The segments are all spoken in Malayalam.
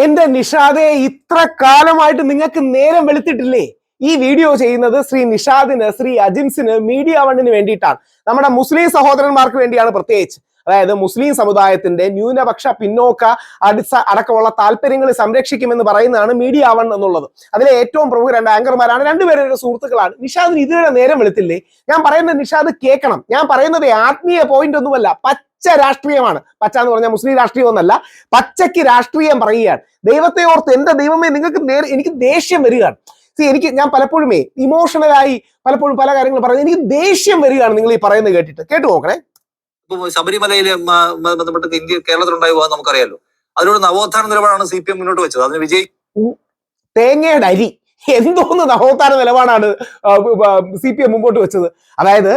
എന്റെ നിഷാദെ, ഇത്ര കാലമായിട്ട് നിങ്ങൾക്ക് നേരം വെളുത്തിട്ടില്ലേ? ഈ വീഡിയോ ചെയ്യുന്നത് ശ്രീ നിഷാദിന്, ശ്രീ അജിൻസിന്, മീഡിയ വണ്ണിന് വേണ്ടിയിട്ടാണ്. നമ്മുടെ മുസ്ലിം സഹോദരന്മാർക്ക് വേണ്ടിയാണ് പ്രത്യേകിച്ച്. അതായത് മുസ്ലിം സമുദായത്തിന്റെ ന്യൂനപക്ഷ പിന്നോക്ക അടക്കമുള്ള താല്പര്യങ്ങൾ സംരക്ഷിക്കുമെന്ന് പറയുന്നതാണ് മീഡിയ വൺ എന്നുള്ളത്. അതിലെ ഏറ്റവും പ്രമുഖ രണ്ട് ആങ്കർമാരാണ്, രണ്ടുപേരുടെ സുഹൃത്തുക്കളാണ്. നിഷാദിന് ഇതുവരെ നേരം വെളുത്തില്ലേ? ഞാൻ പറയുന്നത് നിഷാദ് കേൾക്കണം. ഞാൻ പറയുന്നത് ആത്മീയ പോയിന്റ് ഒന്നുമല്ല, പച്ച രാഷ്ട്രീയമാണ്. പച്ച എന്ന് പറഞ്ഞാൽ മുസ്ലിം രാഷ്ട്രീയം ഒന്നല്ല, പച്ചയ്ക്ക് രാഷ്ട്രീയം പറയുകയാണ്. ദൈവത്തെ ഓർത്ത് എന്റെ ദൈവമേ, എനിക്ക് ദേഷ്യം വരികയാണ്. ഞാൻ പലപ്പോഴും ഇമോഷണലായി പലപ്പോഴും പല കാര്യങ്ങൾ പറയുന്നത് എനിക്ക് ദേഷ്യം വരികയാണ് നിങ്ങൾ ഈ പറയുന്നത് കേട്ടു നോക്കണേ. ഇപ്പൊ ശബരിമലയിലെ ബന്ധപ്പെട്ട് കേരളത്തിലുണ്ടായി പോകാൻ നമുക്കറിയാലോ. അതിലൂടെ നവോത്ഥാന നിലപാടാണ് CPM മുന്നോട്ട് വെച്ചത്. അതിന് വിജയ് തേങ്ങയുടെ അരി എന്തോന്ന് നവോത്ഥാന നിലപാടാണ് CPM മുമ്പോട്ട് വെച്ചത്. അതായത്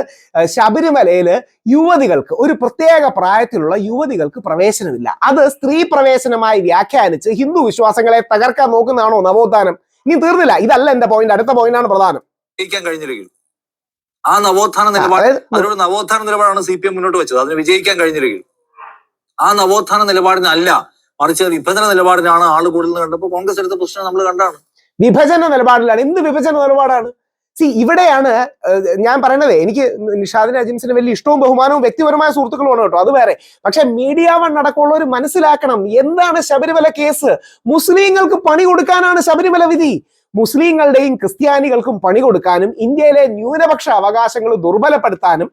ശബരിമലയില് യുവതികൾക്ക്, ഒരു പ്രത്യേക പ്രായത്തിലുള്ള യുവതികൾക്ക് പ്രവേശനമില്ല. അത് സ്ത്രീ പ്രവേശനമായി വ്യാഖ്യാനിച്ച് ഹിന്ദു വിശ്വാസങ്ങളെ തകർക്കാൻ നോക്കുന്നതാണോ നവോത്ഥാനം? ഇനി തീർന്നില്ല, ഇതല്ല എന്റെ പോയിന്റ്, അടുത്ത പോയിന്റാണ് പ്രധാനം. വിജയിക്കാൻ കഴിഞ്ഞില്ലെങ്കിൽ ആ നവോത്ഥാന നിലപാട്, അതിലൂടെ നവോത്ഥാന നിലപാടാണ് CPM മുന്നോട്ട് വെച്ചത്. അതിന് വിജയിക്കാൻ കഴിഞ്ഞില്ലെങ്കിൽ ആ നവോത്ഥാന നിലപാടിനല്ല, മറിച്ച് വിഭജന നിലപാടിനാണ് ആള് കൂടുതൽ കണ്ടപ്പോൾ കോൺഗ്രസ് എടുത്ത പ്രശ്നം നമ്മൾ കണ്ടാണ്. വിഭജന നിലപാടിലാണ്. എന്ത് വിഭജന നിലപാടാണ്? ഇവിടെയാണ് ഞാൻ പറയുന്നത്. എനിക്ക് നിഷാദിന്, അജിൻസിന് വലിയ ഇഷ്ടവും ബഹുമാനവും വ്യക്തിപരമായ സുഹൃത്തുക്കളുമാണ് കേട്ടോ, അത് വേറെ. പക്ഷെ മീഡിയ വൺ അടക്കമുള്ളവർ മനസ്സിലാക്കണം, എന്താണ് ശബരിമല കേസ്? മുസ്ലിങ്ങൾക്ക് പണി കൊടുക്കാനാണ് ശബരിമല വിധി. മുസ്ലിങ്ങളുടെയും ക്രിസ്ത്യാനികൾക്കും പണി കൊടുക്കാനും ഇന്ത്യയിലെ ന്യൂനപക്ഷ അവകാശങ്ങൾ ദുർബലപ്പെടുത്താനും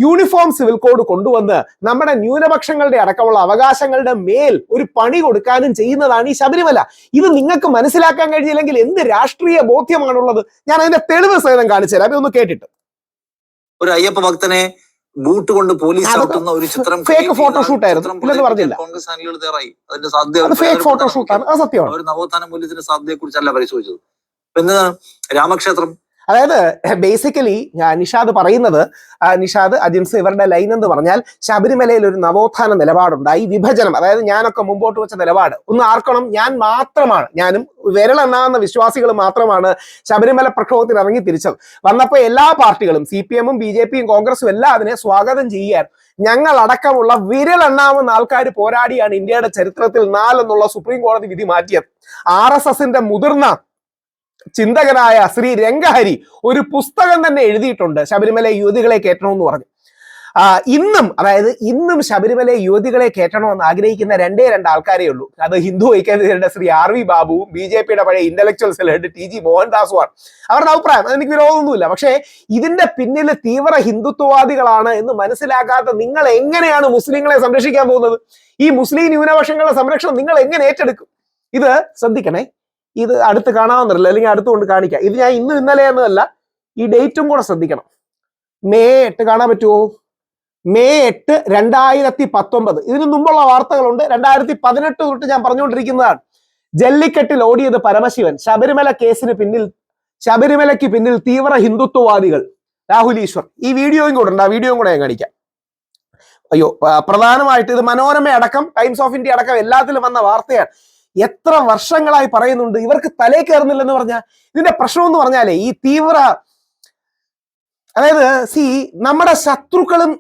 യൂണിഫോം സിവിൽ കോഡ് കൊണ്ടുവന്ന് നമ്മുടെ ന്യൂനപക്ഷങ്ങളുടെ അടക്കമുള്ള അവകാശങ്ങളുടെ മേൽ ഒരു പണി കൊടുക്കാനും ചെയ്യുന്നതാണ് ഈ ശബരിമല. ഇത് നിങ്ങൾക്ക് മനസ്സിലാക്കാൻ കഴിഞ്ഞില്ലെങ്കിൽ എന്ത് രാഷ്ട്രീയ ബോധ്യമാണുള്ളത്? ഞാൻ അതിന്റെ തെളിവ് സഹിതം കാണിച്ചു തരാം, ഒന്ന് കേട്ടിട്ട്. ഒരു അയ്യപ്പ ഭക്തനെ ബൂട്ട് കൊണ്ട് പോലീസ് ചവിട്ടുന്ന ഒരു ചിത്രം ഫേക്ക് ഫോട്ടോഷൂട്ട് ആയിരുന്നു, ഇല്ലെന്ന് പറഞ്ഞില്ല. കോൺഗ്രസ് അണികൾ തയ്യാറായി. അതിന്റെ സാധ്യത ഫേക്ക് ഫോട്ടോഷൂട്ടാണ്, അത് സത്യമാണ്. ഒരു നവോത്ഥാന മൂല്യത്തിന്റെ സാധ്യതയെ കുറിച്ചല്ല പരിശോധിച്ചത്. പിന്നെ രാമക്ഷേത്രം, അതായത് ബേസിക്കലി നിഷാദ് പറയുന്നത്, നിഷാദ്, അജിൻസ് ഇവരുടെ ലൈൻ എന്ന് പറഞ്ഞാൽ ശബരിമലയിൽ ഒരു നവോത്ഥാന നിലപാടുണ്ടായി, വിഭജനം. അതായത് ഞാനൊക്കെ മുമ്പോട്ട് വെച്ച നിലപാട് ഒന്ന് ആർക്കണം, ഞാനും വിരലെണ്ണാവുന്ന വിശ്വാസികൾ മാത്രമാണ് ശബരിമല പ്രക്ഷോഭത്തിന് ഇറങ്ങി തിരിച്ചത്. വന്നപ്പോൾ എല്ലാ പാർട്ടികളും, CPM, BJP, കോൺഗ്രസും എല്ലാം അതിനെ സ്വാഗതം ചെയ്യാൻ, ഞങ്ങൾ അടക്കമുള്ള വിരലെണ്ണാവുന്ന ആൾക്കാർ പോരാടിയാണ് ഇന്ത്യയുടെ ചരിത്രത്തിൽ 4 എന്നുള്ള സുപ്രീം കോടതി വിധി മാറ്റിയത്. RSSന്റെ മുതിർന്ന ചിന്തകനായ ശ്രീ രംഗഹരി ഒരു പുസ്തകം തന്നെ എഴുതിയിട്ടുണ്ട്, ശബരിമല യുവതികളെ കയറ്റണമെന്ന് പറഞ്ഞു. ഇന്നും ശബരിമല യുവതികളെ കയറ്റണമെന്ന് ആഗ്രഹിക്കുന്ന 2 ആൾക്കാരേ ഉള്ളൂ. അത് ഹിന്ദു ഐക്യവേദിയുടെ ശ്രീ RV ബാബുവും BJPയുടെ പഴയ ഇന്റലക്ച്വൽ സെൽ ഹെഡ് TG മോഹൻദാസുമാണ്. അവരുടെ അഭിപ്രായം, അതെനിക്ക് വിരോധമൊന്നുമില്ല. പക്ഷേ ഇതിന്റെ പിന്നിൽ തീവ്ര ഹിന്ദുത്വവാദികളാണ് എന്ന് മനസ്സിലാക്കാത്ത നിങ്ങൾ എങ്ങനെയാണ് മുസ്ലിങ്ങളെ സംരക്ഷിക്കാൻ പോകുന്നത്? ഈ മുസ്ലിം ന്യൂനപക്ഷങ്ങളുടെ സംരക്ഷണം നിങ്ങൾ എങ്ങനെ ഏറ്റെടുക്കും? ഇത് ശ്രദ്ധിക്കണേ. ഇത് അടുത്ത് കാണാവുന്നില്ല, അല്ലെങ്കിൽ അടുത്തുകൊണ്ട് കാണിക്കാം. ഇത് ഞാൻ ഇന്നലെ എന്നല്ല, ഈ ഡേറ്റും കൂടെ ശ്രദ്ധിക്കണം. May 8 കാണാൻ പറ്റുമോ? May 8, 2019. ഇതിനു മുമ്പുള്ള വാർത്തകളുണ്ട്. 2018 തൊട്ട് ഞാൻ പറഞ്ഞുകൊണ്ടിരിക്കുന്നതാണ്. ജല്ലിക്കെട്ടിൽ ഓടിയത് പരമശിവൻ. ശബരിമലയ്ക്ക് പിന്നിൽ തീവ്ര ഹിന്ദുത്വവാദികൾ, രാഹുൽ ഈശ്വർ. ഈ വീഡിയോയും കൂടെ ഉണ്ട്, ആ വീഡിയോയും കൂടെ ഞാൻ കാണിക്കാം. പ്രധാനമായിട്ട് ഇത് മനോരമ അടക്കം, ടൈംസ് ഓഫ് ഇന്ത്യ അടക്കം എല്ലാത്തിലും വന്ന വാർത്തയാണ്. എത്ര വർഷങ്ങളായി പറയുന്നുണ്ട്, ഇവർക്ക് തലേ കയറുന്നില്ലെന്ന് പറഞ്ഞാൽ. ഇതിന്റെ പ്രശ്നം എന്ന് പറഞ്ഞാലേ, ഈ അതായത് നമ്മുടെ ശത്രുക്കളും,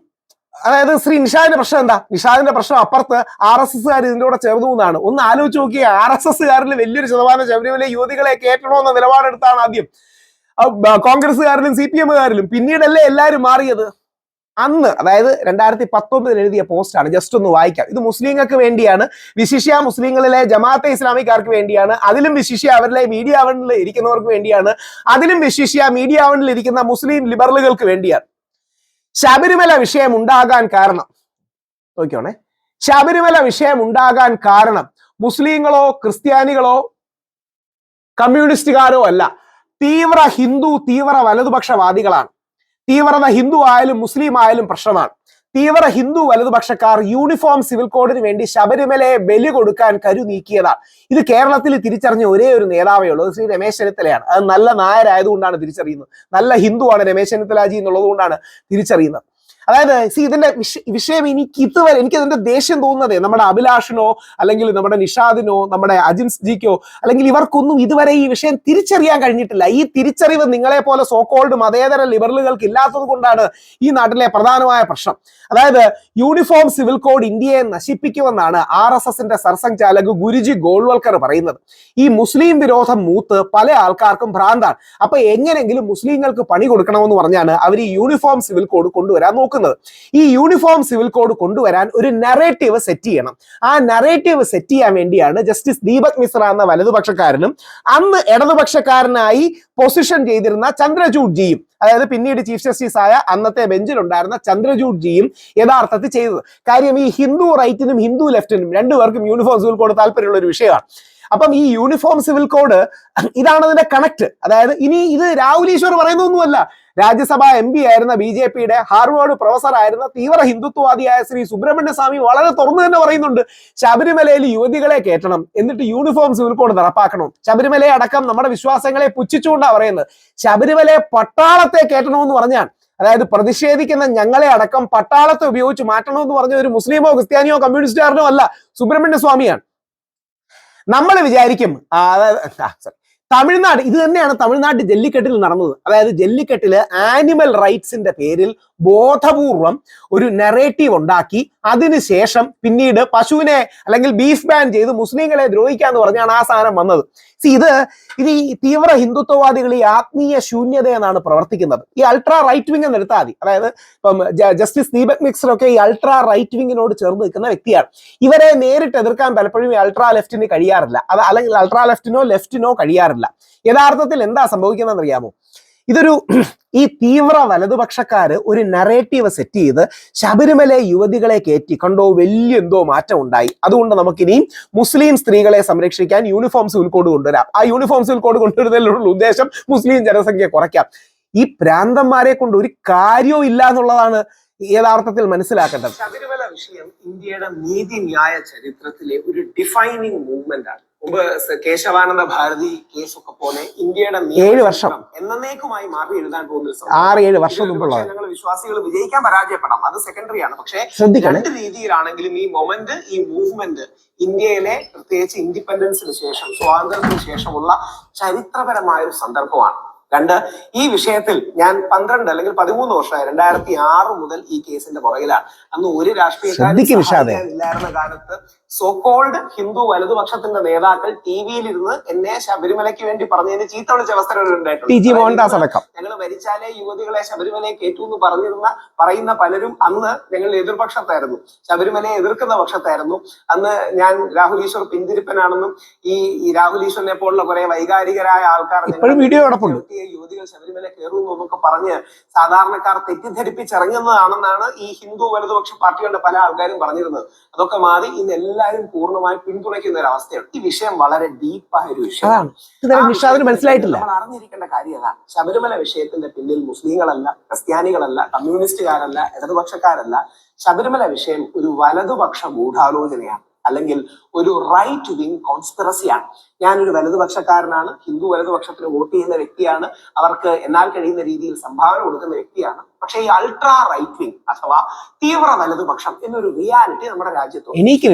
അതായത് ശ്രീ നിഷാദിന്റെ പ്രശ്നം എന്താ? നിഷാദിന്റെ പ്രശ്നം അപ്പുറത്ത് RSSകാർ ഇതിന്റെ കൂടെ ചേർന്നു എന്നാണ്. ഒന്ന് ആലോചിച്ച് നോക്കിയ, RSSകാരിൽ വലിയൊരു ശതമാനം ശബരിമല യുവതികളെ കയറ്റണമെന്ന നിലപാടെടുത്താണ് ആദ്യം കോൺഗ്രസ്സുകാരിലും CPMകാരിലും. പിന്നീടല്ലേ എല്ലാവരും മാറിയത്. അന്ന്, അതായത് 2019 എഴുതിയ പോസ്റ്റാണ്, ജസ്റ്റ് ഒന്ന് വായിക്കാം. ഇത് മുസ്ലിങ്ങൾക്ക് വേണ്ടിയാണ്, വിശിഷ്യ മുസ്ലിങ്ങളിലെ ജമാഅത്തെ ഇസ്ലാമിക്കാർക്ക് വേണ്ടിയാണ്, അതിലും വിശിഷ്യ അവരിലെ മീഡിയ വണ്ണിൽ ഇരിക്കുന്നവർക്ക് വേണ്ടിയാണ്, അതിലും വിശിഷ്യ മീഡിയ വണ്ണിൽ ഇരിക്കുന്ന മുസ്ലിം ലിബറലുകൾക്ക് വേണ്ടിയാണ്. ശബരിമല വിഷയം ഉണ്ടാകാൻ കാരണം നോക്കിയോണേ, ശബരിമല വിഷയം ഉണ്ടാകാൻ കാരണം മുസ്ലിങ്ങളോ ക്രിസ്ത്യാനികളോ കമ്മ്യൂണിസ്റ്റുകാരോ അല്ല, തീവ്ര വലതുപക്ഷവാദികളാണ്. തീവ്രത ഹിന്ദു ആയാലും മുസ്ലിം ആയാലും പ്രശ്നമാണ്. തീവ്ര ഹിന്ദു വലതുപക്ഷക്കാർ യൂണിഫോം സിവിൽ കോഡിന് വേണ്ടി ശബരിമലയെ ബലി കൊടുക്കാൻ കരു നീക്കിയതാണ്. ഇത് കേരളത്തിൽ തിരിച്ചറിഞ്ഞ ഒരേ ഒരു നേതാവേ ഉള്ളൂ, ശ്രീ രമേശ് ചെന്നിത്തലയാണ്. അത് നല്ല നായരായതുകൊണ്ടാണ് തിരിച്ചറിയുന്നത്. നല്ല ഹിന്ദുവാണ് രമേശ് ചെന്നിത്തലാജി എന്നുള്ളത് കൊണ്ടാണ് തിരിച്ചറിയുന്നത്. അതായത് ഇതിന്റെ വിഷയം എനിക്ക് ഇതിന്റെ ദേഷ്യം തോന്നുന്നതേ നമ്മുടെ അഭിലാഷിനോ അല്ലെങ്കിൽ നമ്മുടെ നിഷാദിനോ നമ്മുടെ അജിൻസ് ജിക്കോ അല്ലെങ്കിൽ ഇവർക്കൊന്നും ഇതുവരെ ഈ വിഷയം തിരിച്ചറിയാൻ കഴിഞ്ഞിട്ടില്ല. ഈ തിരിച്ചറിവ് നിങ്ങളെ പോലെ സോക്കോൾഡ് മതേതര ലിബറലുകൾക്ക് ഇല്ലാത്തത് കൊണ്ടാണ് ഈ നാട്ടിലെ പ്രധാനമായ പ്രശ്നം. അതായത് യൂണിഫോം സിവിൽ കോഡ് ഇന്ത്യയെ നശിപ്പിക്കുമെന്നാണ് RSSന്റെ സർസംഘചാലക് ഗുരുജി ഗോൾവൽക്കർ പറയുന്നത്. ഈ മുസ്ലിം വിരോധം മൂത്ത് പല ആൾക്കാർക്കും ഭ്രാന്താണ്. അപ്പൊ എങ്ങനെങ്കിലും മുസ്ലിങ്ങൾക്ക് പണി കൊടുക്കണമെന്ന് പറഞ്ഞാണ് അവർ ഈ യൂണിഫോം സിവിൽ കോഡ് കൊണ്ടുവരാൻ നോക്കുന്നത്. ഈ യൂണിഫോം സിവിൽ കോഡ് കൊണ്ടുവരാൻ ഒരു നറേറ്റീവ് സെറ്റ് ചെയ്യണം. ആ നറേറ്റീവ് സെറ്റ് ചെയ്യാൻ വേണ്ടിയാണ് ജസ്റ്റിസ് ദീപക് മിശ്ര എന്ന വലതുപക്ഷക്കാരനും അന്ന് ഇടതുപക്ഷക്കാരനായി പൊസിഷൻ ചെയ്തിരുന്ന ചന്ദ്രചൂഡ് ജിയും, അതായത് പിന്നീട് ചീഫ് ജസ്റ്റിസ് ആയ അന്നത്തെ ബെഞ്ചിലുണ്ടായിരുന്ന ചന്ദ്രചൂഡ് ജിയും യഥാർത്ഥത്തിൽ ചെയ്തത്. കാര്യം ഈ ഹിന്ദു റൈറ്റിനും ഹിന്ദു ലെഫ്റ്റിനും രണ്ടുപേർക്കും യൂണിഫോം സിവിൽ കോഡ് താല്പര്യമുള്ള ഒരു വിഷയമാണ്. അപ്പം ഈ യൂണിഫോം സിവിൽ കോഡ് ഇതാണ് അതിന്റെ കണക്ട്. അതായത് ഇനി ഇത് രാഹുൽ ഈശ്വർ പറയുന്നൊന്നുമല്ല. രാജ്യസഭാ MP ആയിരുന്ന BJPയുടെ ഹാർവേഡ് പ്രൊഫസർ ആയിരുന്ന തീവ്ര ഹിന്ദുത്വവാദിയായ ശ്രീ സുബ്രഹ്മണ്യ സ്വാമി വളരെ തുറന്നു തന്നെ പറയുന്നുണ്ട്, ശബരിമലയിൽ യുവതികളെ കയറ്റണം, എന്നിട്ട് യൂണിഫോം സിവിൽ കോഡ് നടപ്പാക്കണം. ശബരിമലയെ അടക്കം നമ്മുടെ വിശ്വാസങ്ങളെ പുച്ഛിച്ചുകൊണ്ടാണ് പറയുന്നത്. ശബരിമലയെ പട്ടാളത്തെ കയറ്റണമെന്ന് പറഞ്ഞാൽ, അതായത് പ്രതിഷേധിക്കുന്ന ഞങ്ങളെ അടക്കം പട്ടാളത്തെ ഉപയോഗിച്ച് മാറ്റണമെന്ന് പറഞ്ഞ ഒരു മുസ്ലിമോ ക്രിസ്ത്യാനിയോ കമ്മ്യൂണിസ്റ്റുകാരനോ അല്ല, സുബ്രഹ്മണ്യ സ്വാമിയാണ്. നമ്മൾ വിചാരിക്കും തമിഴ്നാട് ഇത് തന്നെയാണ് തമിഴ്നാട് ജല്ലിക്കെട്ടിൽ നടന്നത്. അതായത് ജല്ലിക്കെട്ടില് ആനിമൽ റൈറ്റ്സിന്റെ പേരിൽ ബോധപൂർവം ഒരു നെറേറ്റീവ് ഉണ്ടാക്കി അതിനുശേഷം പിന്നീട് പശുവിനെ അല്ലെങ്കിൽ ബീഫ് ബാൻ ചെയ്ത് മുസ്ലിങ്ങളെ ദ്രോഹിക്കാന്ന് പറഞ്ഞാണ് ആ സാധനം വന്നത്. ഇത് ഈ തീവ്ര ഹിന്ദുത്വവാദികൾ ഈ ആത്മീയ ശൂന്യത എന്നാണ് പ്രവർത്തിക്കുന്നത്. ഈ അൾട്രാ റൈറ്റ് വിങ് എന്ന് എടുത്താൽ മതി. അതായത് ഇപ്പം ജസ്റ്റിസ് ദീപക് മിശ്ര ഒക്കെ ഈ അൾട്രാ റൈറ്റ് വിങ്ങിനോട് ചേർന്ന് നിൽക്കുന്ന വ്യക്തിയാണ്. ഇവരെ നേരിട്ട് എതിർക്കാൻ പലപ്പോഴും ഈ അൾട്രാ ലെഫ്റ്റിന് കഴിയാറില്ല. അത് അല്ലെങ്കിൽ അൾട്രാ ലെഫ്റ്റിനോ കഴിയാറില്ല. യഥാർത്ഥത്തിൽ എന്താ സംഭവിക്കുന്നതെന്ന് അറിയാമോ? ഈ തീവ്ര വലതുപക്ഷക്കാര് ഒരു നറേറ്റീവ് സെറ്റ് ചെയ്ത് ശബരിമല യുവതികളെ കയറ്റി കണ്ടോ വലിയ എന്തോ മാറ്റം ഉണ്ടായി, അതുകൊണ്ട് നമുക്കിനിയും മുസ്ലിം സ്ത്രീകളെ സംരക്ഷിക്കാൻ യൂണിഫോം സിവിൽ കോഡ് കൊണ്ടുവരാം. ആ യൂണിഫോം സിവിൽ കോഡ് കൊണ്ടുവരുന്നതിലുള്ള ഉദ്ദേശം മുസ്ലിം ജനസംഖ്യ കുറയ്ക്കാം. ഈ പ്രാന്തന്മാരെ കൊണ്ട് ഒരു കാര്യവും ഇല്ല എന്നുള്ളതാണ് യഥാർത്ഥത്തിൽ മനസ്സിലാക്കേണ്ടത്. ശബരിമല വിഷയം ഇന്ത്യയുടെ നീതിന്യായ ചരിത്രത്തിലെ ഒരു ഡിഫൈനിങ് മൂവ്മെന്റ് ആണ്. മുമ്പ് കേശവാനന്ദ ഭാരതി കേസൊക്കെ പോലെ ഇന്ത്യയുടെ 7 വർഷം എന്നേക്കുമായി മാറി എഴുതാൻ പോകുന്ന 6-7 വർഷം മുമ്പുള്ള ഞങ്ങൾ വിശ്വാസികൾ വിജയിക്കാൻ പരാജയപ്പെടാം, അത് സെക്കൻഡറി ആണ്. പക്ഷേ രണ്ട് രീതിയിലാണെങ്കിലും ഈ മൊമെന്റ്, ഈ മൂവ്മെന്റ് ഇന്ത്യയിലെ പ്രത്യേകിച്ച് ഇൻഡിപെൻഡൻസിന് ശേഷം, സ്വാതന്ത്ര്യത്തിന് ശേഷമുള്ള ചരിത്രപരമായ ഒരു സന്ദർഭമാണ്. രണ്ട്, ഈ വിഷയത്തിൽ ഞാൻ 12 അല്ലെങ്കിൽ 13 വർഷമായി 2006 മുതൽ ഈ കേസിന്റെ പുറകിലാണ്. അന്ന് ഒരു രാഷ്ട്രീയക്കാരും ഇല്ലായിരുന്ന കാലത്ത് സോക്കോൾഡ് ഹിന്ദു വലതുപക്ഷത്തിന്റെ നേതാക്കൾ TV-യിലിരുന്ന് എന്നെ ശബരിമലയ്ക്ക് വേണ്ടി പറഞ്ഞതിന് ചീത്ത വിളിച്ച അവസരം ഉണ്ടായിട്ടുണ്ട്. ഞങ്ങൾ മരിച്ചാലേ യുവതികളെ ശബരിമലയെ കയറ്റൂ എന്ന് പറയുന്ന പലരും അന്ന് ഞങ്ങൾ എതിർപക്ഷത്തായിരുന്നു, ശബരിമലയെ എതിർക്കുന്ന പക്ഷത്തായിരുന്നു. അന്ന് ഞാൻ രാഹുൽ ഈശ്വർ പിന്തിരിപ്പനാണെന്നും ഈ രാഹുൽ ഈശ്വറിനെ പോലുള്ള കുറെ വൈകാരികരായ ആൾക്കാർ യുവതികൾ ശബരിമല കയറുന്നു എന്നൊക്കെ പറഞ്ഞ് സാധാരണക്കാർ തെറ്റിദ്ധരിപ്പിച്ചിറങ്ങുന്നതാണെന്നാണ് ഈ ഹിന്ദു വലതുപക്ഷ പാർട്ടികളുടെ പല ആൾക്കാരും പറഞ്ഞിരുന്നത്. അതൊക്കെ മാറി ഇന്ന് എല്ലാവരും പൂർണ്ണമായി പിന്തുണയ്ക്കുന്ന ഒരു അവസ്ഥയാണ്. ഈ വിഷയം വളരെ ഡീപ്പായ ഒരു വിഷയമാണ്. നമ്മൾ അറിഞ്ഞിരിക്കേണ്ട കാര്യം അതാണ്. ശബരിമല വിഷയത്തിന്റെ പിന്നിൽ മുസ്ലിങ്ങളല്ല, ക്രിസ്ത്യാനികളല്ല, കമ്മ്യൂണിസ്റ്റുകാരല്ല, ഇടതുപക്ഷക്കാരല്ല. ശബരിമല വിഷയം ഒരു വലതുപക്ഷ ഗൂഢാലോചനയാണ്, അല്ലെങ്കിൽ ഒരു റൈറ്റ് വിങ് കോൺസ്പിറസിയാണ്. ഞാനൊരു വലതുപക്ഷക്കാരനാണ്, ഹിന്ദു വലതുപക്ഷത്തിന് വോട്ട് ചെയ്യുന്ന വ്യക്തിയാണ്, അവർക്ക് എന്നാൽ കഴിയുന്ന രീതിയിൽ സംഭാവന കൊടുക്കുന്ന വ്യക്തിയാണ്. പക്ഷേ ഈ അൾട്രാ റൈറ്റ് വിങ് അഥവാ തീവ്ര വലതുപക്ഷം എന്നൊരു റിയാലിറ്റി നമ്മുടെ രാജ്യത്ത്,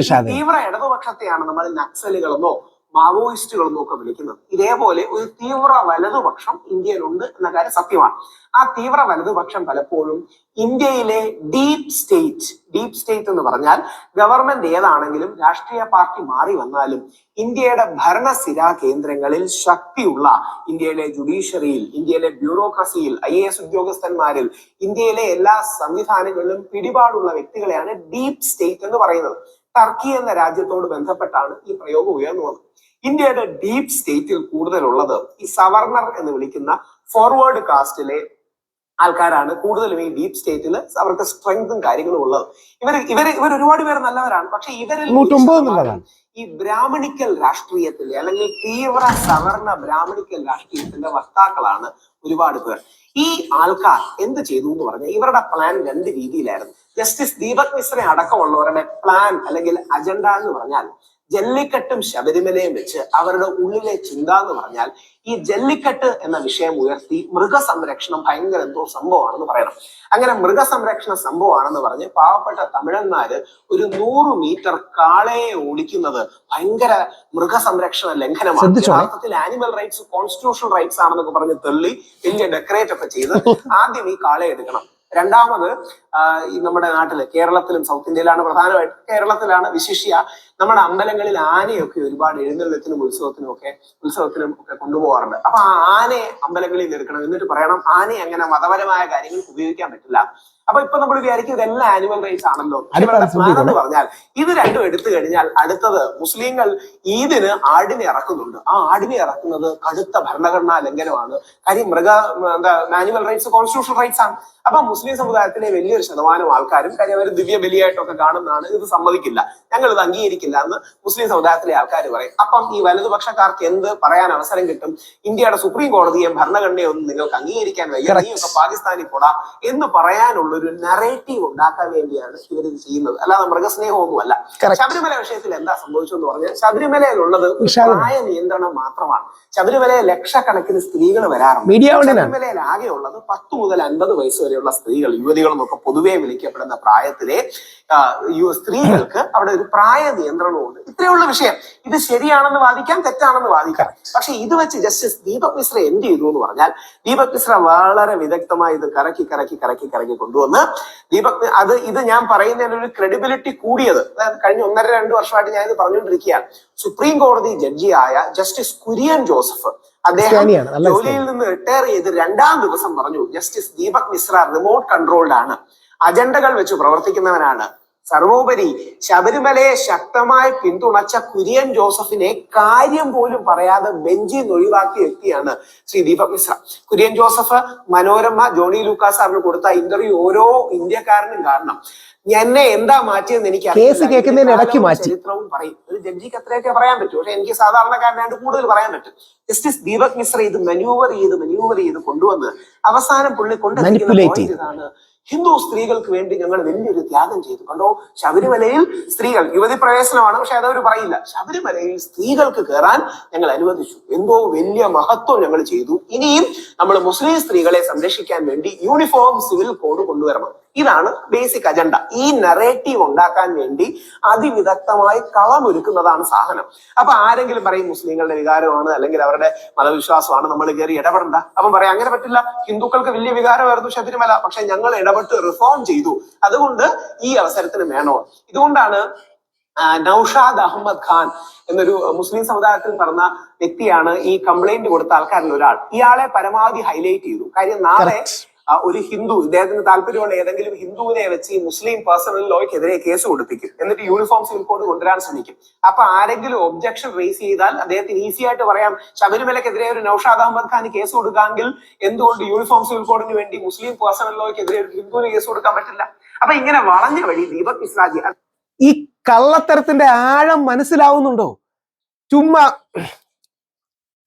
തീവ്ര ഇടതുപക്ഷത്തെയാണ് നമ്മൾ നക്സലുകളെന്നോ മാവോയിസ്റ്റുകളെന്നോ ഒക്കെ വിളിക്കുന്നത്. ഇതേപോലെ ഒരു തീവ്ര വലതുപക്ഷം ഇന്ത്യയിലുണ്ട് എന്ന കാര്യം സത്യമാണ്. ആ തീവ്ര വലതുപക്ഷം പലപ്പോഴും ഇന്ത്യയിലെ ഡീപ് സ്റ്റേറ്റ് എന്ന് പറഞ്ഞാൽ ഗവൺമെന്റ് ഏതാണെങ്കിലും രാഷ്ട്രീയ പാർട്ടി മാറി വന്നാലും ഇന്ത്യയുടെ ഭരണസ്ഥിരാ കേന്ദ്രങ്ങളിൽ ശക്തിയുള്ള, ഇന്ത്യയിലെ ജുഡീഷ്യറിയിൽ, ഇന്ത്യയിലെ ബ്യൂറോക്രസിയിൽ, IAS ഉദ്യോഗസ്ഥന്മാരിൽ, ഇന്ത്യയിലെ എല്ലാ സംവിധാനങ്ങളിലും പിടിപാടുള്ള വ്യക്തികളെയാണ് ഡീപ് സ്റ്റേറ്റ് എന്ന് പറയുന്നത്. ടർക്കി എന്ന രാജ്യത്തോട് ബന്ധപ്പെട്ടാണ് ഈ പ്രയോഗം ഉയർന്നു വന്നത്. ഇന്ത്യയുടെ ഡീപ് സ്റ്റേറ്റിൽ കൂടുതലുള്ളത് ഈ സവർണർ എന്ന് വിളിക്കുന്ന ഫോർവേഡ് കാസ്റ്റിലെ ആൾക്കാരാണ്. കൂടുതലും ഈ ഡീപ് സ്റ്റേറ്റിൽ അവർക്ക് സ്ട്രെങ്തും കാര്യങ്ങളും ഉള്ളത്. ഇവർ ഒരുപാട് പേര് നല്ലവരാണ്. പക്ഷെ ഇവരിൽ ഈ ബ്രാഹ്മണിക്കൽ രാഷ്ട്രീയത്തിലെ അല്ലെങ്കിൽ തീവ്ര സവർണ ബ്രാഹ്മണിക്കൽ രാഷ്ട്രീയത്തിന്റെ വക്താക്കളാണ് ഒരുപാട് പേർ. ഈ ആൾക്കാർ എന്ത് ചെയ്തു എന്ന് പറഞ്ഞാൽ ഇവരുടെ പ്ലാൻ 2 രീതിയിലായിരുന്നു. ജസ്റ്റിസ് ദീപക് മിശ്ര അടക്കമുള്ളവരുടെ പ്ലാൻ അല്ലെങ്കിൽ അജണ്ട എന്ന് പറഞ്ഞാൽ ജല്ലിക്കെട്ടും ശബരിമലയും വെച്ച് അവരുടെ ഉള്ളിലെ ചിന്ത എന്ന് പറഞ്ഞാൽ ഈ ജല്ലിക്കെട്ട് എന്ന വിഷയം ഉയർത്തി മൃഗസംരക്ഷണം ഭയങ്കര എന്തോ സംഭവമാണെന്ന് പറയണം. അങ്ങനെ മൃഗസംരക്ഷണ സംഭവമാണെന്ന് പറഞ്ഞ് പാവപ്പെട്ട തമിഴന്മാര് ഒരു 100 മീറ്റർ കാളയെ ഓടിക്കുന്നത് ഭയങ്കര മൃഗസംരക്ഷണ ലംഘനമാണ്. യഥാർത്ഥത്തിൽ ആനിമൽ റൈറ്റ്സ് കോൺസ്റ്റിറ്റ്യൂഷണൽ റൈറ്റ്സ് ആണെന്നൊക്കെ പറഞ്ഞ് തള്ളി വലിയ ഡെക്കറേറ്റ് ഒക്കെ ചെയ്ത് ആദ്യം ഈ കാളയെ എടുക്കണം. രണ്ടാമത് ഈ നമ്മുടെ നാട്ടില് കേരളത്തിലും സൗത്ത് ഇന്ത്യയിലാണ് പ്രധാനമായിട്ട്, കേരളത്തിലാണ് വിശിഷ്യ നമ്മുടെ അമ്പലങ്ങളിൽ ആനയൊക്കെ ഒരുപാട് എഴുന്നള്ളത്തിനും ഉത്സവത്തിനും ഒക്കെ കൊണ്ടുപോകാറുണ്ട്. അപ്പൊ ആ ആനയെ അമ്പലങ്ങളിൽ നിന്ന് എടുക്കണം. എന്നിട്ട് പറയണം ആനയെ അങ്ങനെ മതപരമായ കാര്യങ്ങൾക്ക് ഉപയോഗിക്കാൻ പറ്റില്ല. അപ്പൊ ഇപ്പൊ നമ്മൾ വിചാരിക്കും ഇതെല്ലാം ആനിമൽ റൈറ്റ്സ് ആണല്ലോ. എന്ന് പറഞ്ഞാൽ ഇത് രണ്ടും എടുത്തു കഴിഞ്ഞാൽ അടുത്തത് മുസ്ലിങ്ങൾ ഈദിന് ആടിനെ ഇറക്കുന്നുണ്ട്. ആ ആടിനെ ഇറക്കുന്നത് കടുത്ത ഭരണഘടനാ ലംഘനമാണ്. കാര്യം ആനിമൽ റൈറ്റ്സ് കോൺസ്റ്റിറ്റ്യൂഷണൽ റൈറ്റ്സ് ആണ്. അപ്പൊ മുസ്ലിം സമുദായത്തിലെ വലിയൊരു ശതമാനം ആൾക്കാരും കാര്യം അവർ ദിവ്യ ബലിയായിട്ടൊക്കെ കാണുന്നതാണ്, ഇത് സമ്മതിക്കില്ല, ഞങ്ങൾ ഇത് അംഗീകരിക്കില്ല എന്ന് മുസ്ലിം സമുദായത്തിലെ ആൾക്കാർ പറയും. അപ്പം ഈ വലതുപക്ഷക്കാർക്ക് എന്ത് പറയാൻ അവസരം കിട്ടും? ഇന്ത്യയുടെ സുപ്രീം കോടതിയെ ഭരണഘടനയെ ഒന്നും നിങ്ങൾക്ക് അംഗീകരിക്കാൻ വയ്യ, നീയൊക്കെ പാകിസ്ഥാനിൽ പോടാ എന്ന് പറയാനുള്ള ഒരു നറേറ്റീവ് ഉണ്ടാക്കാൻ വേണ്ടിയാണ് ഇവരിത് ചെയ്യുന്നത്, അല്ലാതെ മൃഗസ്നേഹമൊന്നുമല്ല. ശബരിമല വിഷയത്തിൽ എന്താ സംഭവിച്ചെന്ന് പറഞ്ഞാൽ ശബരിമലയിലുള്ളത് പ്രായ നിയന്ത്രണം മാത്രമാണ്. ശബരിമലയിൽ ലക്ഷക്കണക്കിന് സ്ത്രീകൾ വരാറുണ്ട്. ശബരിമലയിൽ ആകെയുള്ളത് 10 മുതൽ 50 വയസ്സ് വരെയുള്ള സ്ത്രീകൾ, യുവതികൾ എന്നൊക്കെ പൊതുവെ വിളിക്കപ്പെടുന്ന പ്രായത്തിലെ സ്ത്രീകൾക്ക് അവിടെ ഒരു പ്രായ നിയന്ത്രണമുണ്ട്. ഇത്രയുള്ള വിഷയം. ഇത് ശരിയാണെന്ന് വാദിക്കാം, തെറ്റാണെന്ന് വാദിക്കാം. പക്ഷെ ഇത് വെച്ച് ജസ്റ്റിസ് ദീപക് മിശ്ര എന്ത് ചെയ്തു എന്ന് പറഞ്ഞാൽ ദീപക് മിശ്ര വളരെ വിദഗ്ധമായി ഇത് കറക്കി കൊണ്ടുവന്ന് ഇത് ഞാൻ പറയുന്നതിന് ഒരു ക്രെഡിബിലിറ്റി കൂടിയത്, അതായത് കഴിഞ്ഞ 1.5-2 വർഷമായിട്ട് ഞാൻ ഇത് പറഞ്ഞുകൊണ്ടിരിക്കുകയാണ്. സുപ്രീം കോടതി ജഡ്ജിയായ ജസ്റ്റിസ് കുര്യൻ ജോസഫ് അദ്ദേഹം ജോലിയിൽ നിന്ന് റിട്ടയർ ചെയ്ത് 2ാം ദിവസം പറഞ്ഞു, justice Deepak Mishra remote controlled ആണ്, അജണ്ടകൾ വെച്ച് പ്രവർത്തിക്കുന്നവനാണ്. സർവോപരി ശബരിമലയെ ശക്തമായി പിന്തുണച്ച കുര്യൻ ജോസഫിനെ കാര്യം പോലും പറയാതെ ബെഞ്ചിൽ നിന്ന് ഒഴിവാക്കിയ വ്യക്തിയാണ് ശ്രീ ദീപക് മിശ്ര. കുര്യൻ ജോസഫ് മനോരമ ജോണി ലൂക്കാസ് സാറിന് കൊടുത്ത ഇന്റർവ്യൂ ഓരോ ഇന്ത്യക്കാരനും കാരണം എന്നെ എന്താ മാറ്റിയെന്ന് എനിക്ക് ചരിത്രവും പറയും. ഒരു ജഡ്ജിക്ക് അത്രയൊക്കെ പറയാൻ പറ്റും, പക്ഷെ എനിക്ക് സാധാരണക്കാരനായിട്ട് കൂടുതൽ പറയാൻ പറ്റും. ജസ്റ്റിസ് ദീപക് മിശ്ര ഇത് മനൂവർ ചെയ്ത് കൊണ്ടുവന്ന് അവസാനം പുള്ളി കൊണ്ടെത്തിക്കുന്ന ഇതാണ്, ഹിന്ദു സ്ത്രീകൾക്ക് വേണ്ടി ഞങ്ങൾ വലിയൊരു ത്യാഗം ചെയ്തു. കണ്ടോ, ശബരിമലയിൽ സ്ത്രീകൾ, യുവതി പ്രവേശനമാണ് പക്ഷെ അതവർ പറയില്ല, ശബരിമലയിൽ സ്ത്രീകൾക്ക് കയറാൻ ഞങ്ങൾ അനുവദിച്ചു, എന്തോ വലിയ മഹത്വം ഞങ്ങൾ ചെയ്തു. ഇനിയും നമ്മൾ മുസ്ലിം സ്ത്രീകളെ സംരക്ഷിക്കാൻ വേണ്ടി യൂണിഫോം സിവിൽ കോഡ് കൊണ്ടുവരണം. ഇതാണ് ബേസിക് അജണ്ട. ഈ നറേറ്റീവ് ഉണ്ടാക്കാൻ വേണ്ടി അതിവിദഗ്ധമായി കളമൊരുക്കുന്നതാണ് സാധനം. അപ്പൊ ആരെങ്കിലും പറയും മുസ്ലിങ്ങളുടെ വികാരമാണ് അല്ലെങ്കിൽ അവരുടെ മതവിശ്വാസമാണ്, നമ്മൾ കയറി ഇടപെടണ്ട. അപ്പം പറയാം അങ്ങനെ പറ്റില്ല, ഹിന്ദുക്കൾക്ക് വലിയ വികാരമായിരുന്നു ശബരിമല, പക്ഷെ ഞങ്ങൾ ഇടപെട്ട് റിഫോം ചെയ്തു, അതുകൊണ്ട് ഈ അവസരത്തിന് വേണോ. ഇതുകൊണ്ടാണ് നൌഷാദ് അഹമ്മദ് ഖാൻ എന്നൊരു മുസ്ലിം സമുദായത്തിൽ പറഞ്ഞ വ്യക്തിയാണ് ഈ കംപ്ലൈന്റ് കൊടുത്ത ആൾക്കാരിൽ ഒരാൾ. ഇയാളെ പരമാവധി ഹൈലൈറ്റ് ചെയ്തു. കാര്യം നാളെ ഒരു ഹിന്ദു, ഇദ്ദേഹത്തിന് താല്പര്യമുള്ള ഏതെങ്കിലും ഹിന്ദുവിനെ വെച്ച് ഈ മുസ്ലിം പേഴ്സണൽ ലോയ്ക്കെതിരെ കേസ് കൊടുപ്പിക്കും, എന്നിട്ട് യൂണിഫോം സിവിൽ കോഡ് കൊണ്ടുവരാൻ ശ്രമിക്കും. അപ്പൊ ആരെങ്കിലും ഒബ്ജക്ഷൻ റേസ് ചെയ്താൽ അദ്ദേഹത്തിന് ഈസി ആയിട്ട് പറയാം, ശബരിമലക്കെതിരെ ഒരു നൌഷാദ് അഹമ്മദ് ഖാൻ കേസ് കൊടുക്കാമെങ്കിൽ എന്തുകൊണ്ട് യൂണിഫോം സിവിൽ കോഡിന് വേണ്ടി മുസ്ലിം പേഴ്സണൽ ലോയ്ക്കെതിരെ ഒരു ഹിന്ദുവിന് കേസ് കൊടുക്കാൻ പറ്റില്ല? അപ്പൊ ഇങ്ങനെ വളഞ്ഞ വഴി ദീപക് മിശ്രാജി. ഈ കള്ളത്തരത്തിന്റെ ആഴം മനസ്സിലാവുന്നുണ്ടോ? ചുമ്മാ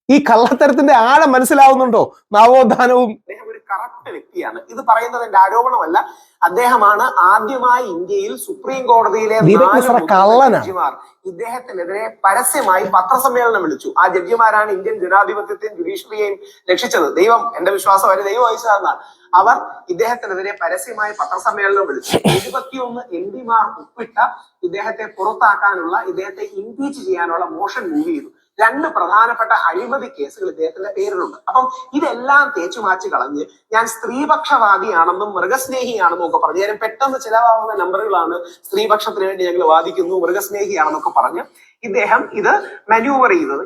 ഈ കള്ളത്തരത്തിന്റെ ആഴം മനസ്സിലാവുന്നുണ്ടോ? നവോത്ഥാനവും കറക്റ്റ് വ്യക്തിയാണ്. ഇത് പറയുന്നത് എന്റെ ആരോപണമല്ല. അദ്ദേഹമാണ് ആദ്യമായി ഇന്ത്യയിൽ സുപ്രീം കോടതിയിലെ ജഡ്ജിമാർ ഇദ്ദേഹത്തിനെതിരെ പരസ്യമായി പത്രസമ്മേളനം വിളിച്ചു. ആ ജഡ്ജിമാരാണ് ഇന്ത്യൻ ജനാധിപത്യത്തെയും ജുഡീഷ്യറിയെയും രക്ഷിച്ചത്. ദൈവം, എന്റെ വിശ്വാസം അവര് ദൈവം അയച്ചതെന്നാണ്. അവർ ഇദ്ദേഹത്തിനെതിരെ പരസ്യമായി പത്രസമ്മേളനം വിളിച്ചു. 21 MP-മാർ ഒപ്പിട്ട ഇദ്ദേഹത്തെ പുറത്താക്കാനുള്ള, ഇദ്ദേഹത്തെ ഇംപീച്ച് ചെയ്യാനുള്ള മോഷൻ മൂവ് ചെയ്തു. 2 പ്രധാനപ്പെട്ട അഴിമതി കേസുകൾ ഇദ്ദേഹത്തിന്റെ പേരിലുണ്ട്. അപ്പം ഇതെല്ലാം തേച്ചുമാച്ച് കളഞ്ഞ് ഞാൻ സ്ത്രീപക്ഷവാദിയാണെന്നും മൃഗസ്നേഹിയാണെന്നും ഒക്കെ പറഞ്ഞു, ഞാൻ പെട്ടെന്ന് ചിലവാകുന്ന നമ്പറുകളാണ്, സ്ത്രീപക്ഷത്തിന് വേണ്ടി ഞങ്ങൾ വാദിക്കുന്നു, മൃഗസ്നേഹിയാണെന്നൊക്കെ പറഞ്ഞ് ഇദ്ദേഹം ഇത് മാന്യൂവർ ചെയ്തത്.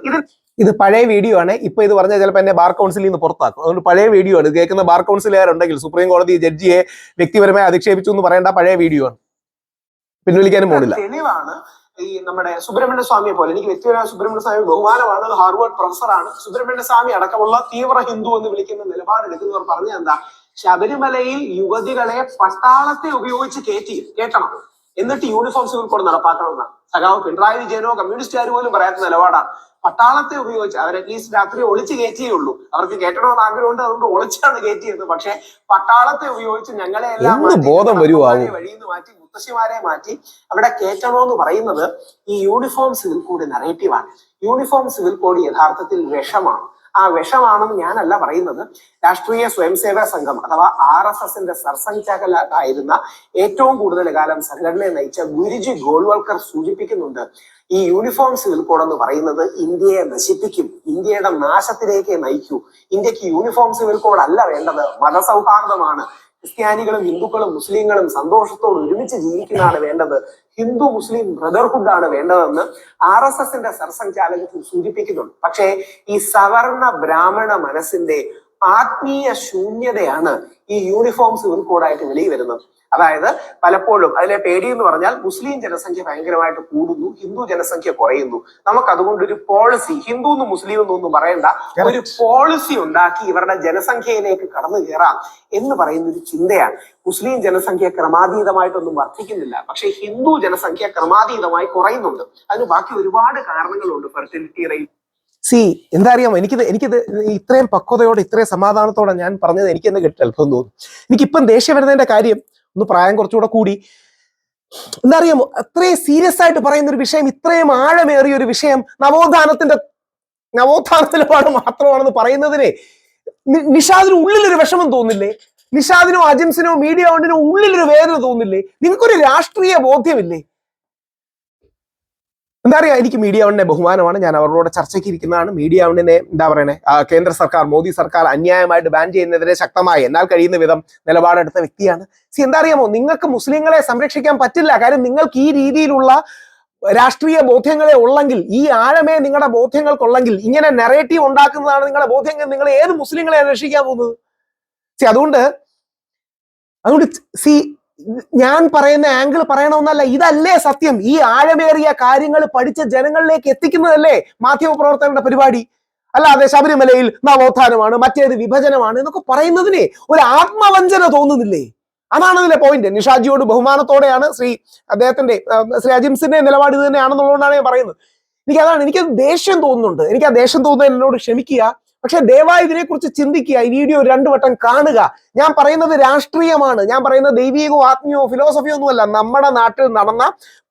ഇത് പഴയ വീഡിയോ ആണ്. ഇപ്പൊ ഇത് പറഞ്ഞാൽ ചിലപ്പോൾ എന്നെ ബാർ കൗൺസിലിൽ നിന്ന് പുറത്താക്കും. അതുകൊണ്ട് പഴയ വീഡിയോ ആണ്. കേൾക്കുന്ന ബാർ കൗൺസിലുകാരുണ്ടെങ്കിൽ സുപ്രീം കോടതി ജഡ്ജിയെ വ്യക്തിപരമായി അധിക്ഷേപിച്ചു എന്ന് പറയേണ്ട പഴയ വീഡിയോ ആണ്, പിൻവലിക്കാനും പോകുന്നില്ല. തെളിവാണ് ഈ നമ്മുടെ സുബ്രഹ്മണ്യ സ്വാമിയെ പോലെ, എനിക്ക് വ്യക്തിപരമായ സുബ്രഹ്മണ്യ സ്വാമി ബഹുമാനമാണ്, ഹാർവേർഡ് പ്രൊഫസറാണ്. സുബ്രഹ്മണ്യ സ്വാമി അടക്കമുള്ള തീവ്ര ഹിന്ദു എന്ന് വിളിക്കുന്ന നിലപാടെടുക്കുന്നവർ പറഞ്ഞ എന്താ, ശബരിമലയിൽ യുവതികളെ പട്ടാളത്തെ ഉപയോഗിച്ച് കേട്ടണം, എന്നിട്ട് യൂണിഫോം സിവിൽ കോഡ് നടപ്പാക്കണമെന്നാണ്. സഖാവ് പിണറായി വിജയനോ കമ്മ്യൂണിസ്റ്റുകാർ പോലും പറയാത്ത നിലപാടാണ്. പട്ടാളത്തെ ഉപയോഗിച്ച് അവർ അറ്റ്ലീസ്റ്റ് രാത്രി ഒളിച്ച് കയറ്റിയേ ഉള്ളൂ. അവർക്ക് കേട്ടണമെന്ന് ആഗ്രഹമുണ്ട്, അതുകൊണ്ട് ഒളിച്ചാണ് കയറ്റിയത്. പക്ഷെ പട്ടാളത്തെ ഉപയോഗിച്ച് ഞങ്ങളെ എല്ലാം വഴിയിൽ നിന്ന് മാറ്റി മുത്തശ്ശിമാരെ മാറ്റി അവിടെ കയറ്റണമെന്ന് പറയുന്നത് ഈ യൂണിഫോം സിവിൽ കോഡ് നറേറ്റീവാണ്. യൂണിഫോം സിവിൽ കോഡ് യഥാർത്ഥത്തിൽ വിഷമാണ്. ആ വിഷമാണെന്ന് ഞാനല്ല പറയുന്നത്. രാഷ്ട്രീയ സ്വയംസേവക സംഘം അഥവാ RSSന്റെ സർസംഘചാലകായിരുന്ന ഏറ്റവും കൂടുതൽ കാലം സംഘടനയെ നയിച്ച ഗുരുജി ഗോൾവൽക്കർ സൂചിപ്പിക്കുന്നുണ്ട്, ഈ യൂണിഫോം സിവിൽ കോഡ് എന്ന് പറയുന്നത് ഇന്ത്യയെ നശിപ്പിക്കും, ഇന്ത്യയുടെ നാശത്തിലേക്ക് നയിക്കൂ. ഇന്ത്യക്ക് യൂണിഫോം സിവിൽ കോഡ് അല്ല വേണ്ടത്, മതസൗഹാർദ്ദമാണ്. ക്രിസ്ത്യാനികളും ഹിന്ദുക്കളും മുസ്ലിങ്ങളും സന്തോഷത്തോട് ഒരുമിച്ച് ജീവിക്കുന്നതാണ് വേണ്ടത്, ഹിന്ദു മുസ്ലിം ബ്രദർഹുഡ് ആണ് വേണ്ടതെന്ന് RSSന്റെ സർസംഘചാലകത്തിൽ സൂചിപ്പിക്കുന്നുണ്ട്. പക്ഷേ ഈ സവർണ ബ്രാഹ്മണ മനസ്സിന്റെ ആത്മീയ ശൂന്യതയാണ് ഈ യൂണിഫോം സിവിൽ കോഡായിട്ട് വെളിയിൽ വരുന്നത്. അതായത് പലപ്പോഴും അതിലെ പേടി എന്ന് പറഞ്ഞാൽ മുസ്ലിം ജനസംഖ്യ ഭയങ്കരമായിട്ട് കൂടുന്നു, ഹിന്ദു ജനസംഖ്യ കുറയുന്നു. നമുക്ക് അതുകൊണ്ട് ഒരു പോളിസി, ഹിന്ദു എന്നും മുസ്ലിം എന്നൊന്നും പറയണ്ട, ഒരു പോളിസി ഉണ്ടാക്കി ഇവരുടെ ജനസംഖ്യയിലേക്ക് കടന്നു കയറാം എന്ന് പറയുന്ന ഒരു ചിന്തയാണ്. മുസ്ലിം ജനസംഖ്യ ക്രമാതീതമായിട്ടൊന്നും വർദ്ധിക്കുന്നില്ല, പക്ഷെ ഹിന്ദു ജനസംഖ്യ ക്രമാതീതമായി കുറയുന്നുണ്ട്. അതിന് ബാക്കി ഒരുപാട് കാരണങ്ങളുണ്ട്. ഫെർട്ടിലിറ്റി റേറ്റ് എന്താ അറിയാമോ, എനിക്കിത് ഇത്രയും പക്വതയോടെ ഇത്രയും സമാധാനത്തോടെ ഞാൻ പറഞ്ഞത് എനിക്കെന്ന് കേട്ട് അല്പം തോന്നുന്നു. എനിക്കിപ്പം ദേഷ്യം വരുന്നതിന്റെ കാര്യം ഒന്ന് പ്രായം കുറച്ചുകൂടെ കൂടി, എന്താ അറിയാമോ, അത്രയും സീരിയസ് ആയിട്ട് പറയുന്ന ഒരു വിഷയം, ഇത്രയും ആഴമേറിയ ഒരു വിഷയം നവോത്ഥാന നിലപാട് മാത്രമാണെന്ന് പറയുന്നതിനെ നിഷാദിന് ഉള്ളിലൊരു വിഷമം തോന്നില്ലേ? നിഷാദിനോ അജിംസിനോ മീഡിയ വണ്ണിനോ ഉള്ളിലൊരു വേദന തോന്നില്ലേ? നിങ്ങൾക്കൊരു രാഷ്ട്രീയ ബോധ്യമില്ലേ? എന്താ പറയാ, എനിക്ക് മീഡിയ വണ്ണിനെ ബഹുമാനമാണ്, ഞാൻ അവരോട് ചർച്ചയ്ക്ക് ഇരിക്കുന്നതാണ്. മീഡിയ വണ്ണിനെ എന്താ പറയണേ, കേന്ദ്ര സർക്കാർ, മോദി സർക്കാർ അന്യായമായിട്ട് ബാൻ ചെയ്യുന്നതിനെതിരെ ശക്തമായി എന്നാൽ കഴിയുന്ന വിധം നിലപാടെടുത്ത വ്യക്തിയാണ്. എന്താ അറിയാമോ, നിങ്ങൾക്ക് മുസ്ലിങ്ങളെ സംരക്ഷിക്കാൻ പറ്റില്ല. കാര്യം നിങ്ങൾക്ക് ഈ രീതിയിലുള്ള രാഷ്ട്രീയ ബോധ്യങ്ങളെ ഉള്ളെങ്കിൽ, ഈ ആഴമേ നിങ്ങളുടെ ബോധ്യങ്ങൾക്കുള്ളെങ്കിൽ, ഇങ്ങനെ നെറേറ്റീവ് ഉണ്ടാക്കുന്നതാണ് നിങ്ങളുടെ ബോധ്യങ്ങൾ, നിങ്ങൾ ഏത് മുസ്ലിങ്ങളെ രക്ഷിക്കാൻ പോകുന്നത്? അതുകൊണ്ട് ഞാൻ പറയുന്ന ആംഗിൾ പറയണമെന്നല്ല, ഇതല്ലേ സത്യം. ഈ ആഴമേറിയ കാര്യങ്ങൾ പഠിച്ച ജനങ്ങളിലേക്ക് എത്തിക്കുന്നതല്ലേ മാധ്യമപ്രവർത്തകരുടെ പരിപാടി. അല്ലാതെ ശബരിമലയിൽ നവോത്ഥാനമാണ്, മറ്റേത് വിഭജനമാണ് എന്നൊക്കെ പറയുന്നതിനെ ഒരു ആത്മവഞ്ചന തോന്നുന്നില്ലേ? അതാണ് ഇതിലെ പോയിന്റ്. നിഷാജിയോട് ബഹുമാനത്തോടെയാണ് അദ്ദേഹത്തിന്റെ ശ്രീ അജിംസിന്റെ നിലപാട് ഇത് തന്നെയാണെന്നുള്ളതുകൊണ്ടാണ് ഞാൻ പറയുന്നത്. എനിക്കത് ദേഷ്യം തോന്നുന്നുണ്ട്. എനിക്ക് ആ ദേഷ്യം തോന്നുന്നത് എന്നോട് ക്ഷമിക്കുക. പക്ഷെ ദയവായി ഇതിനെക്കുറിച്ച് ചിന്തിക്കുക. ഈ വീഡിയോ 2 വട്ടം കാണുക. ഞാൻ പറയുന്നത് രാഷ്ട്രീയമാണ്, ഞാൻ പറയുന്നത് ദൈവികമോ ആത്മീയമോ ഫിലോസഫിയോ ഒന്നുമല്ല. നമ്മുടെ നാട്ടിൽ നടന്ന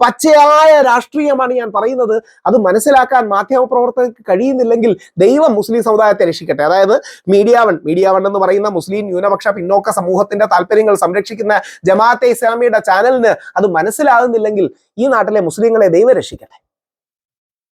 പച്ചയായ രാഷ്ട്രീയമാണ് ഞാൻ പറയുന്നത്. അത് മനസ്സിലാക്കാൻ മാധ്യമപ്രവർത്തകർക്ക് കഴിയുന്നില്ലെങ്കിൽ ദൈവം മുസ്ലിം സമുദായത്തെ രക്ഷിക്കട്ടെ. അതായത് മീഡിയ വൺ എന്ന് പറയുന്ന മുസ്ലിം ന്യൂനപക്ഷ പിന്നോക്ക സമൂഹത്തിന്റെ താല്പര്യങ്ങൾ സംരക്ഷിക്കുന്ന ജമാഅത്തെ ഇസ്ലാമിയുടെ ചാനലിന് അത് മനസ്സിലാകുന്നില്ലെങ്കിൽ ഈ നാട്ടിലെ മുസ്ലിങ്ങളെ ദൈവം രക്ഷിക്കട്ടെ.